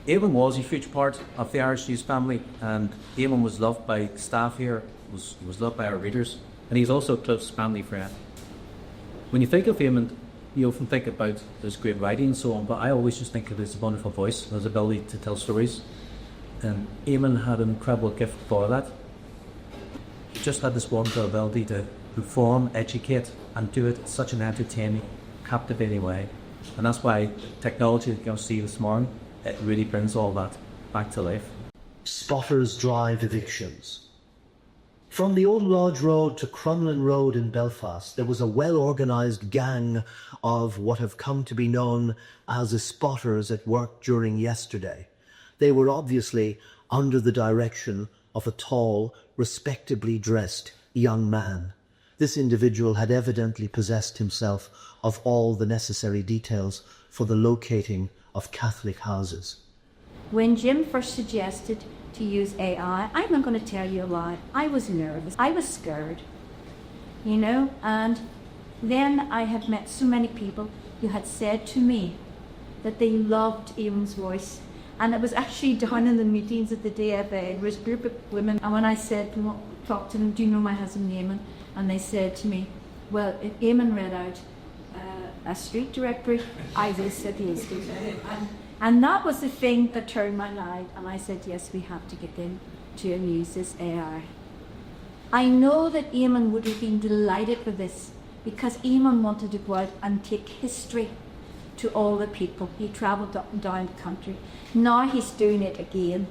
Éamon was a huge part of the Irish News family, and Éamon was loved by staff here, he was loved by our readers, and he's also a close family friend. When you think of Éamon, you often think about his great writing and so on, but I always just think of his wonderful voice, his ability to tell stories. And Éamon had an incredible gift for that. He just had this wonderful ability to inform, educate, and do it in such an entertaining, captivating way. And that's why technology that you're going to see this morning, it really brings all that back to life. Spotters drive evictions. From the Old Lodge Road to Crumlin Road in Belfast, there was a well-organised gang of what have come to be known as the spotters at work during yesterday. They were obviously under the direction of a tall, respectably dressed young man. This individual had evidently possessed himself of all the necessary details for the locating of Catholic houses. When Jim first suggested to use AI, I'm not going to tell you a lie, I was nervous, I was scared, you know, and then I had met so many people who had said to me that they loved Éamon's voice. And it was actually down in the meetings at the DFA, there was a group of women, and when I said, talk to them, do you know my husband Éamon? And they said to me, well, if Éamon read out a street directory, I would have said yes. And that was the thing that turned my light, and I said, yes, we have to get in to and use this AI. I know that Éamon would have been delighted with this, because Éamon wanted to go out and take history to all the people. He travelled up and down the country. Now he's doing it again.